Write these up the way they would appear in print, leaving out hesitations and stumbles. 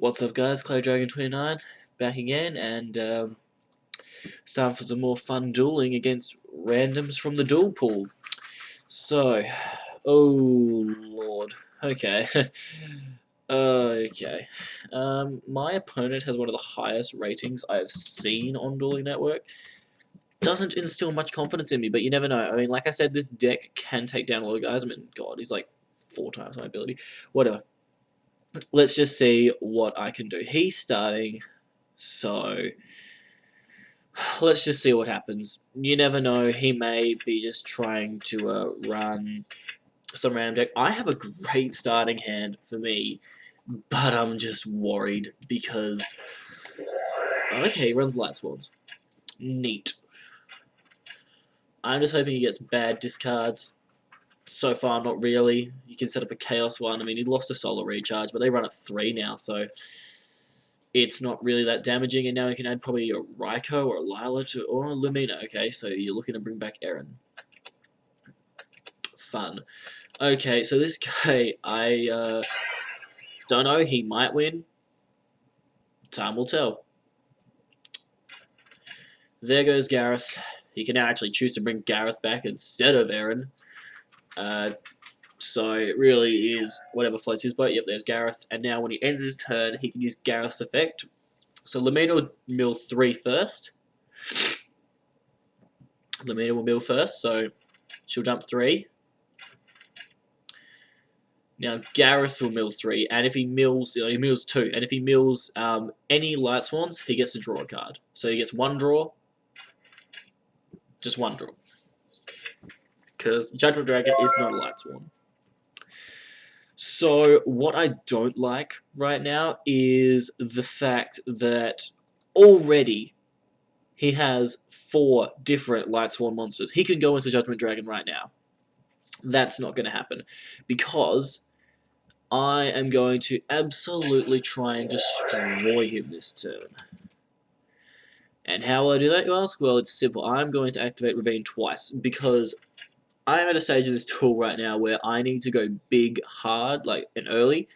What's up, guys? ClayDragon29 back again, and it's time for some more fun dueling against randoms from the duel pool. So, oh lord, okay, okay. My opponent has one of the highest ratings I have seen on Dueling Network. Doesn't instill much confidence in me, but you never know. I mean, like I said, this deck can take down a lot of guys. I mean, God, he's like 4 times my ability. Whatever. Let's just see what I can do. He's starting. So, let's just see what happens. You never know, he may be just trying to run some random deck. I have a great starting hand for me, but I'm just worried because... Okay, he runs Lightsworns. Neat. I'm just hoping he gets bad discards. So far, not really. You can set up a Chaos one. I mean, he lost a Solar Recharge, but they run at 3 now, so... It's not really that damaging, and now you can add probably a Raikou or a Lila to, or a Lumina. Okay, so you're looking to bring back Aaron. Fun. Okay, so this guy, I don't know, he might win. Time will tell. There goes Gareth. He can now actually choose to bring Gareth back instead of Aaron. So it really is whatever floats his boat. Yep, there's Gareth. And now when he ends his turn, he can use Gareth's effect. So Lumina will mill 3 first. Lumina will mill first, so she'll dump 3. Now Gareth will mill 3, and if he mills, he mills 2, and if he mills any Lightsworns, he gets to draw a card. So he gets 1 draw, just 1 draw. Because Judgment Dragon is not a Lightsworn. So what I don't like right now is the fact that already he has 4 different Lightsworn monsters. He can go into Judgment Dragon right now. That's not going to happen because I am going to absolutely try and destroy him this turn. And how will I do that, you ask? Well, it's simple. I'm going to activate Ravine twice because I'm at a stage of this tool right now where I need to go big, hard, like and early,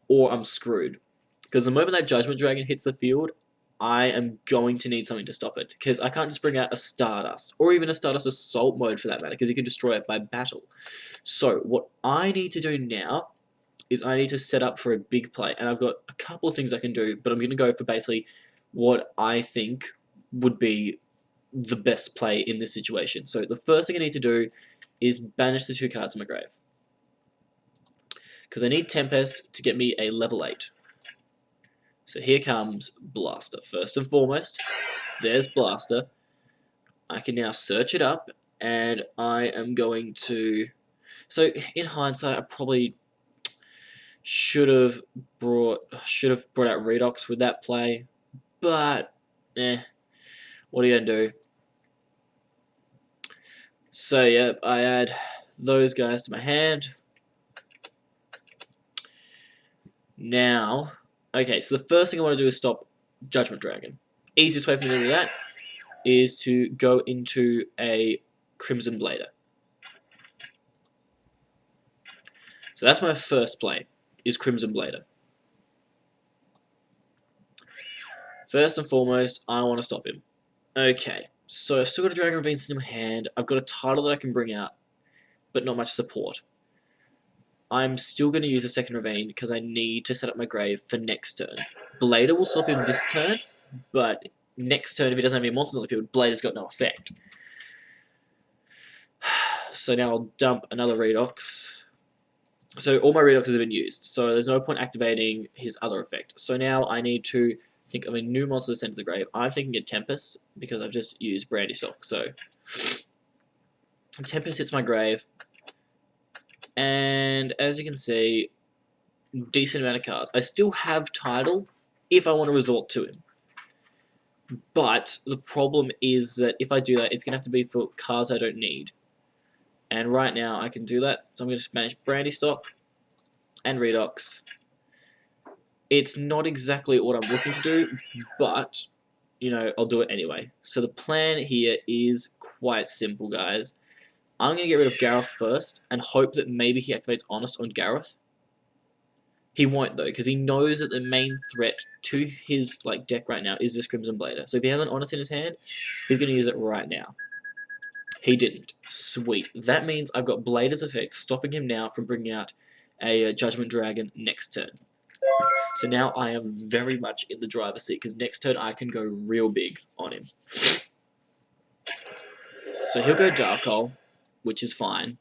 or I'm screwed. Because the moment that Judgment Dragon hits the field, I am going to need something to stop it. Because I can't just bring out a Stardust, or even a Stardust Assault mode for that matter, because you can destroy it by battle. So what I need to do now is I need to set up for a big play, and I've got a couple of things I can do, but I'm going to go for basically what I think would be the best play in this situation. So the first thing I need to do is banish the 2 cards to my grave. Because I need Tempest to get me a level 8. So here comes Blaster. First and foremost, there's Blaster. I can now search it up, and I am going to... So in hindsight, I probably should have brought out Redox with that play, but what are you gonna do? So yeah, I add those guys to my hand. Now, okay, so the first thing I want to do is stop Judgment Dragon. Easiest way for me to do that is to go into a Crimson Blader. So that's my first play, is Crimson Blader. First and foremost, I want to stop him. Okay, so I've still got a Dragon Ravine in my hand. I've got a title that I can bring out, but not much support. I'm still going to use a second Ravine because I need to set up my grave for next turn. Blader will stop him this turn, but next turn, if he doesn't have any monsters on the field, Blader's got no effect. So now I'll dump another Redox. So all my Redoxes have been used, so there's no point activating his other effect. So now I need to think of a new monster to send to the grave. I'm thinking a Tempest, because I've just used Brandy Stock. So Tempest hits my grave, and as you can see, decent amount of cards. I still have Tidal if I want to resort to him. But the problem is that if I do that, it's going to have to be for cards I don't need. And right now I can do that. So I'm going to manage Brandy Stock and Redox. It's not exactly what I'm looking to do, but, you know, I'll do it anyway. So the plan here is quite simple, guys. I'm going to get rid of Gareth first and hope that maybe he activates Honest on Gareth. He won't though, because he knows that the main threat to his deck right now is this Crimson Blader. So if he has an Honest in his hand, he's going to use it right now. He didn't. Sweet. That means I've got Blader's effect stopping him now from bringing out a Judgment Dragon next turn. So now I am very much in the driver's seat, because next turn I can go real big on him. So he'll go Dark Hole, which is fine,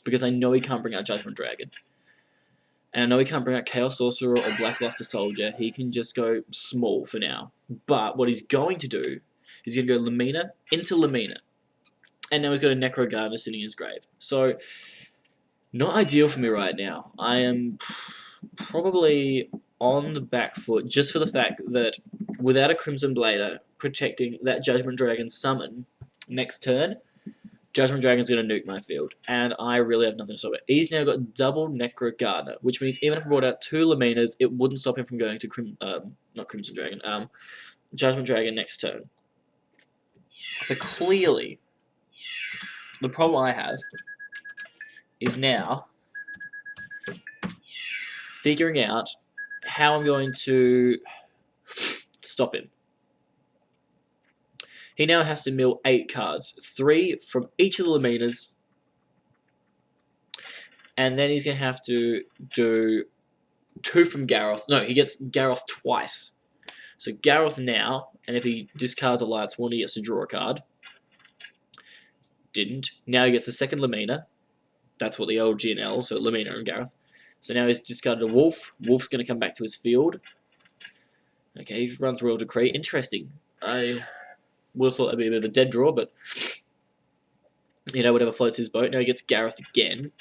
because I know he can't bring out Judgment Dragon. And I know he can't bring out Chaos Sorcerer or Blackluster Soldier. He can just go small for now. But what he's going to do is he's going to go Lamina into Lamina. And now he's got a Necro Gardener sitting in his grave. So, not ideal for me right now. I am probably on the back foot just for the fact that without a Crimson Blader protecting that Judgment Dragon summon next turn, Judgment Dragon's going to nuke my field, and I really have nothing to stop it. He's now got double Necro Gardener, which means even if I brought out 2 Laminas, it wouldn't stop him from going to not Crimson Dragon, Judgment Dragon next turn. So clearly, the problem I have is now figuring out how I'm going to stop him. He now has to mill 8 cards, 3 from each of the Laminas, and then he's going to have to do 2 from Garroth. No, he gets Garroth twice. So Garroth now, and if he discards a Lightsworn, he gets to draw a card. Didn't. Now he gets a second Lamina. That's what the old GNL, so Lamina and Garroth. So now he's discarded a Wolf. Wolf's going to come back to his field. Okay, he runs Royal Decree. Interesting. I would have thought that'd be a bit of a dead draw, but you know, whatever floats his boat. Now he gets Garroth again.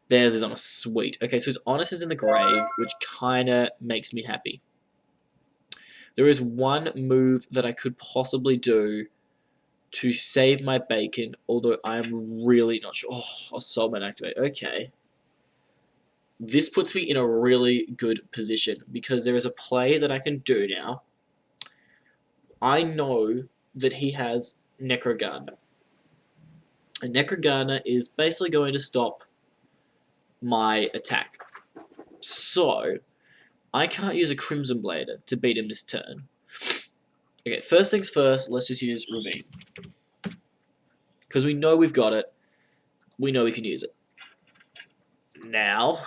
There's his Honest. Sweet. Okay, so his Honest is in the grave, which kind of makes me happy. There is one move that I could possibly do to save my bacon, although I'm really not sure. Oh, Soulmate activate. Okay. This puts me in a really good position, because there is a play that I can do now. I know that he has Necro Gardener. And Necro Gardener is basically going to stop my attack. So, I can't use a Crimson Blader to beat him this turn. Okay, first things first, let's just use Ravine. Because we know we've got it. We know we can use it. Now,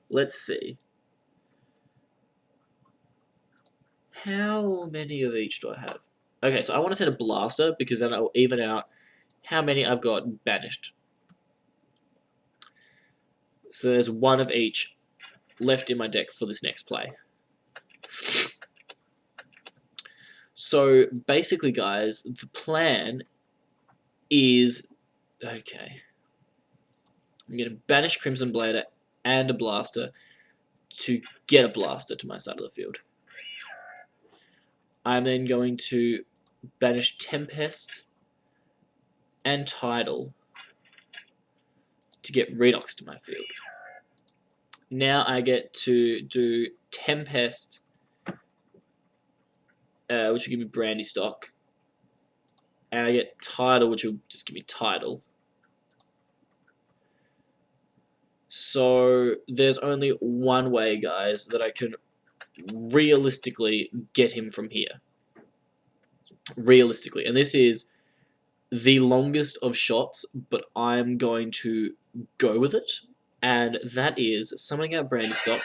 let's see. How many of each do I have? Okay, so I want to set a Blaster, because then I'll even out how many I've got banished. So there's 1 of each left in my deck for this next play. So basically, guys, the plan is... Okay. I'm going to banish Crimson Blader and a Blaster to get a Blaster to my side of the field. I'm then going to banish Tempest and Tidal to get Redox to my field. Now I get to do Tempest, which will give me Brandy Stock, and I get Tidal, which will just give me Tidal. So there's only one way, guys, that I can realistically get him from here. Realistically. And this is the longest of shots, but I'm going to go with it. And that is summoning out Brandy Stock,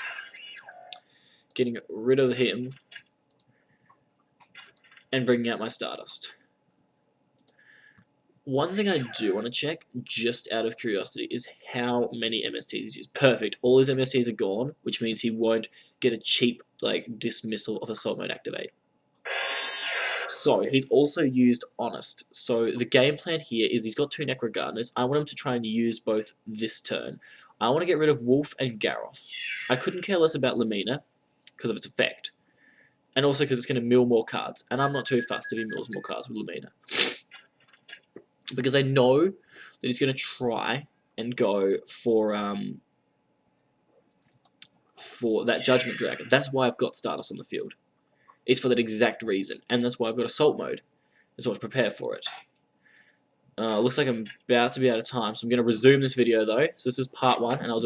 getting rid of him, and bringing out my Stardust. One thing I do want to check, just out of curiosity, is how many MSTs he's used. Perfect. All his MSTs are gone, which means he won't get a cheap dismissal of Assault Mode Activate. So, he's also used Honest. So, the game plan here is he's got 2 Necro Gardeners. I want him to try and use both this turn. I want to get rid of Wolf and Garroth. I couldn't care less about Lamina, because of its effect. And also because it's going to mill more cards. And I'm not too fussed if he mills more cards with Lamina. Because I know that he's going to try and go for that Judgment Dragon. That's why I've got Stardust on the field. It's for that exact reason. And that's why I've got Assault Mode. That's what to prepare for it. Looks like I'm about to be out of time, so I'm going to resume this video though. So this is part 1, and I'll do